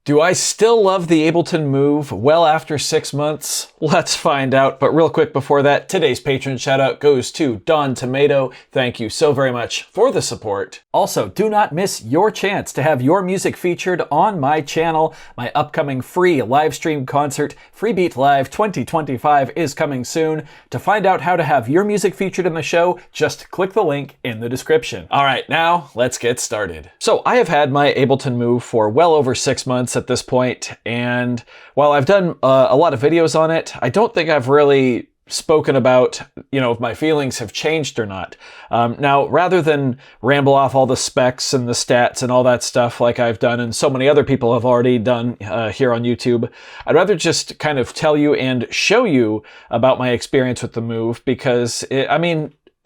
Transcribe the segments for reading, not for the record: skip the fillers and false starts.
Do I still love the Ableton Move well after 6 months? Let's find out. But real quick before that, today's patron shout out goes to Don Tomato. Thank you so very much for the support. Also, do not miss your chance to have your music featured on my channel. My upcoming free live stream concert, Freebeat Live 2025, is coming soon. To find out how to have your music featured in the show, just click the link in the description. All right, now let's get started. So I have had my Ableton Move for well over 6 months at this point, and while I've done a lot of videos on it, I don't think I've really spoken about, if my feelings have changed or not. Now, rather than ramble off all the specs and the stats and all that stuff like I've done and so many other people have already done here on YouTube, I'd rather just kind of tell you and show you about my experience with the Move, because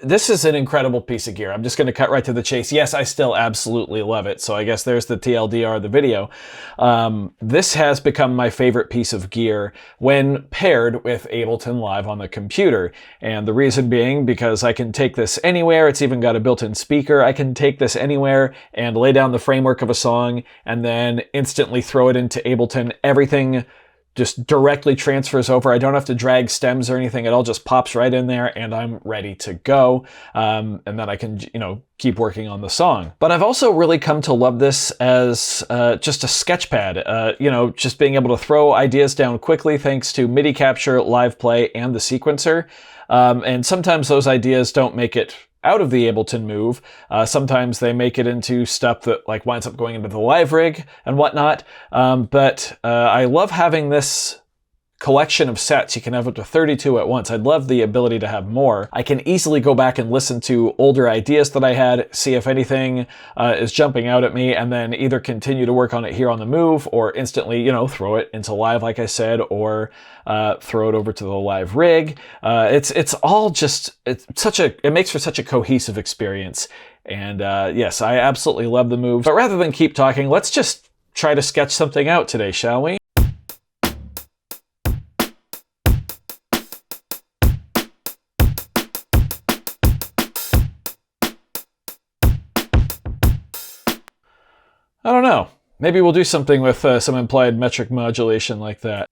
this is an incredible piece of gear. I'm just going to cut right to the chase. Yes, I still absolutely love it. So I guess there's the TLDR of the video. This has become my favorite piece of gear when paired with Ableton Live on the computer. And the reason being because I can take this anywhere. It's even got a built-in speaker. I can take this anywhere and lay down the framework of a song and then instantly throw it into Ableton. Everything just directly transfers over. I don't have to drag stems or anything. It all just pops right in there and I'm ready to go. And then I can, keep working on the song. But I've also really come to love this as just a sketch pad, just being able to throw ideas down quickly thanks to MIDI capture, live play, and the sequencer. And sometimes those ideas don't make it out of the Ableton Move. Sometimes they make it into stuff that winds up going into the live rig and whatnot. But I love having this collection of sets. You can have up to 32 at once. I'd love the ability to have more. I can easily go back and listen to older ideas that I had, see if anything is jumping out at me, and then either continue to work on it here on the Move or instantly, throw it into live, like I said, or throw it over to the live rig. It makes for such a cohesive experience. And yes, I absolutely love the Move. But rather than keep talking, let's just try to sketch something out today, shall we? I don't know. Maybe we'll do something with some implied metric modulation like that.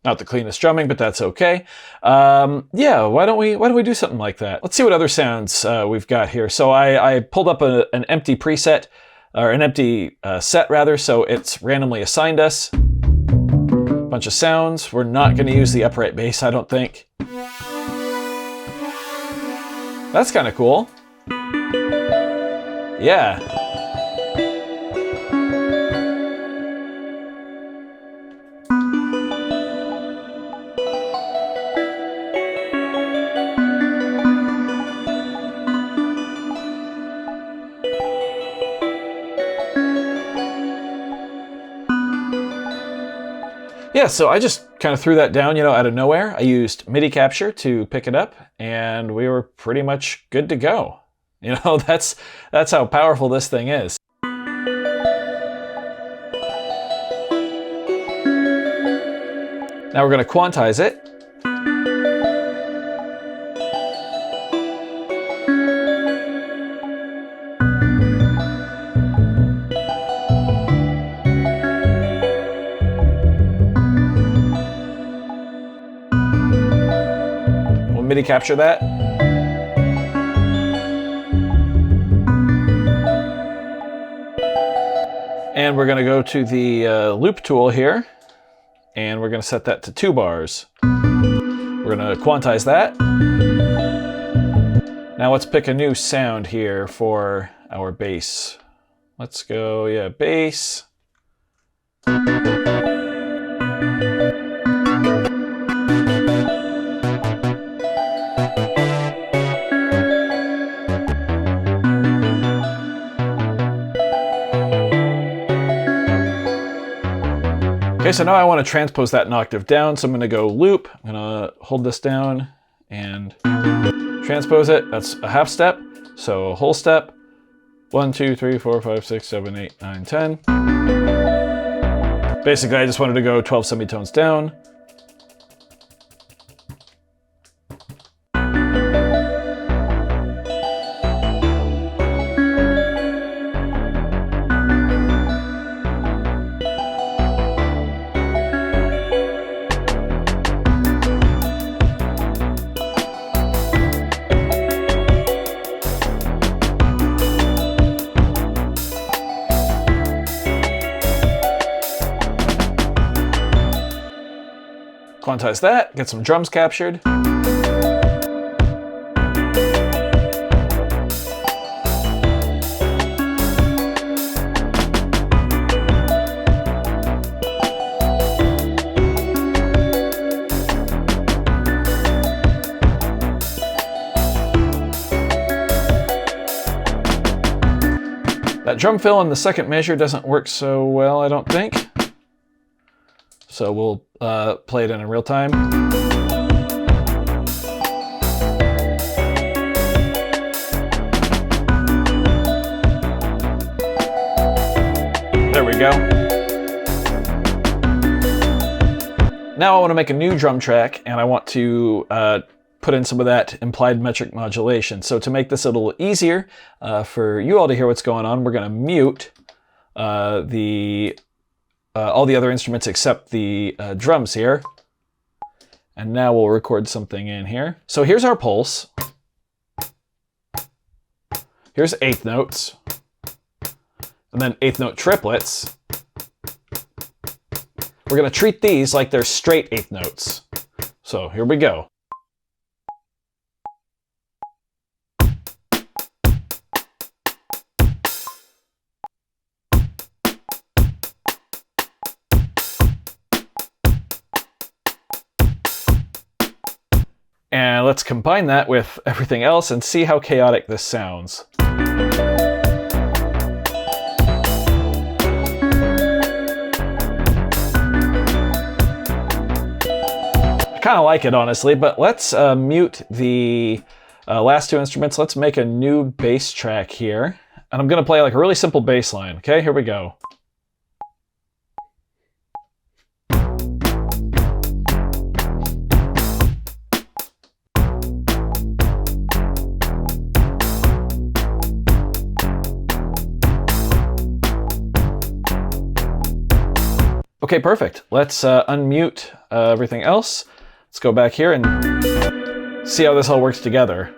Not the cleanest drumming, but that's okay. Yeah, why don't we do something like that? Let's see what other sounds we've got here. So I pulled up an empty preset, or an empty set rather, so it's randomly assigned us bunch of sounds. We're not going to use the upright bass, I don't think. That's kind of cool. Yeah. Yeah, so I just kind of threw that down, out of nowhere. I used MIDI capture to pick it up, and we were pretty much good to go. That's how powerful this thing is. Now we're going to quantize it. MIDI capture that. And we're going to go to the loop tool here, and we're going to set that to 2 bars. We're going to quantize that. Now let's pick a new sound here for our bass. Let's go, bass. Okay, so now I want to transpose that an octave down, so I'm going to go loop. I'm going to hold this down and transpose it. That's a half step, so a whole step. 1, 2, 3, 4, 5, 6, 7, 8, 9, 10. Basically, I just wanted to go 12 semitones down. quantize that, get some drums captured. That drum fill in the second measure doesn't work so well, I don't think. So we'll play it in real time. There we go. Now I want to make a new drum track, and I want to put in some of that implied metric modulation. So to make this a little easier for you all to hear what's going on, we're going to mute all the other instruments except the drums here. And now we'll record something in here. So here's our pulse. Here's eighth notes. And then eighth note triplets. We're going to treat these like they're straight eighth notes. So here we go. And let's combine that with everything else and see how chaotic this sounds. I kind of like it, honestly, but let's mute the last two instruments. Let's make a new bass track here. And I'm going to play like a really simple bass line. Okay, here we go. Okay, perfect. Let's unmute everything else. Let's go back here and see how this all works together.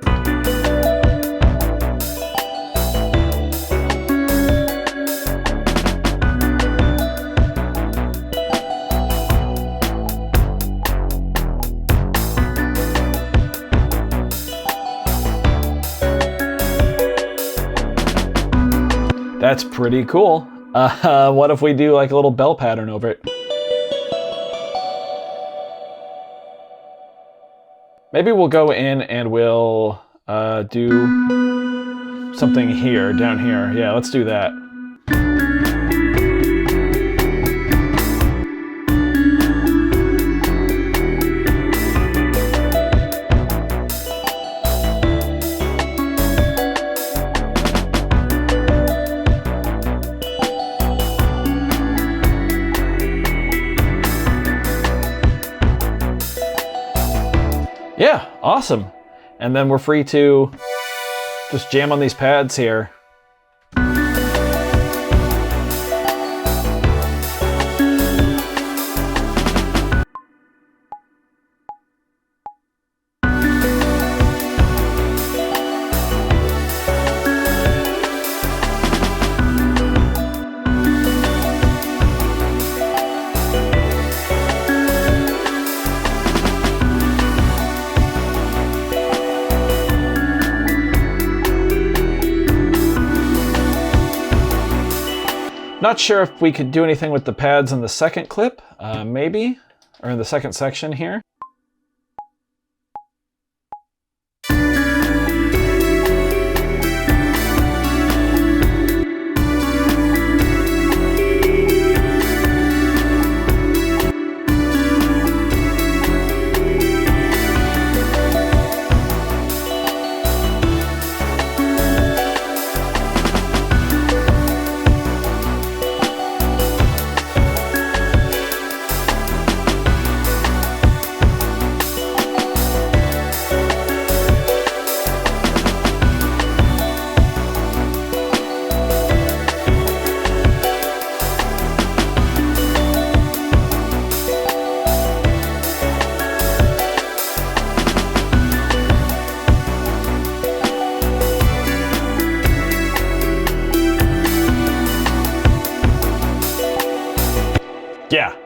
That's pretty cool. What if we do like a little bell pattern over it? Maybe we'll go in and we'll do something here, down here. Yeah, let's do that. Yeah, awesome. And then we're free to just jam on these pads here. Not sure if we could do anything with the pads in the second clip, maybe, or in the second section here.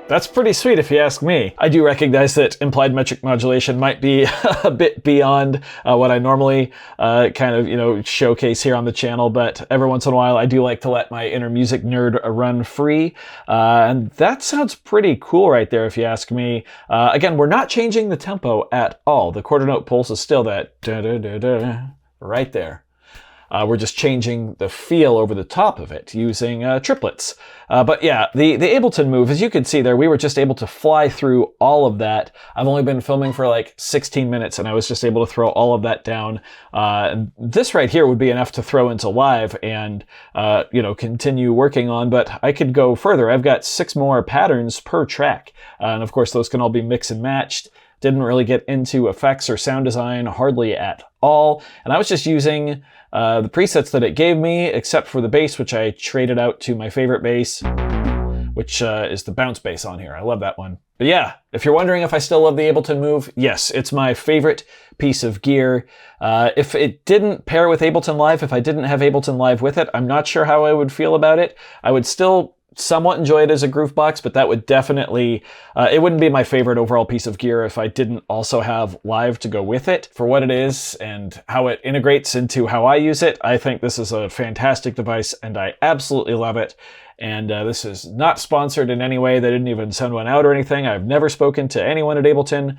That's pretty sweet if you ask me. I do recognize that implied metric modulation might be a bit beyond what I normally kind of, showcase here on the channel, but every once in a while I do like to let my inner music nerd run free. And that sounds pretty cool right there if you ask me. Again, we're not changing the tempo at all. The quarter note pulse is still that da-da-da-da right there. We're just changing the feel over the top of it using triplets. But yeah, the Ableton Move, as you can see there, we were just able to fly through all of that. I've only been filming for like 16 minutes and I was just able to throw all of that down. And this right here would be enough to throw into live and, continue working on, but I could go further. I've got 6 more patterns per track. And of course, those can all be mix and matched. Didn't really get into effects or sound design hardly at all. And I was just using the presets that it gave me, except for the bass, which I traded out to my favorite bass, which is the bounce bass on here. I love that one. But yeah, if you're wondering if I still love the Ableton Move, yes, it's my favorite piece of gear. If it didn't pair with Ableton Live, if I didn't have Ableton Live with it, I'm not sure how I would feel about it. I would still somewhat enjoy it as a groove box, but that would definitely, it wouldn't be my favorite overall piece of gear if I didn't also have Live to go with it. For what it is and how it integrates into how I use it, I think this is a fantastic device and I absolutely love it. And this is not sponsored in any way. They didn't even send one out or anything. I've never spoken to anyone at Ableton.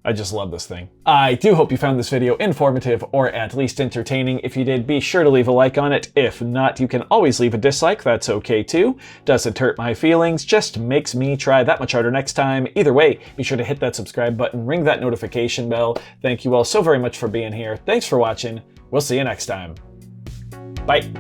I just love this thing. I do hope you found this video informative or at least entertaining. If you did, be sure to leave a like on it. If not, you can always leave a dislike. That's okay too. Doesn't hurt my feelings, just makes me try that much harder next time. Either way, be sure to hit that subscribe button, ring that notification bell. Thank you all so very much for being here. Thanks for watching. We'll see you next time. Bye.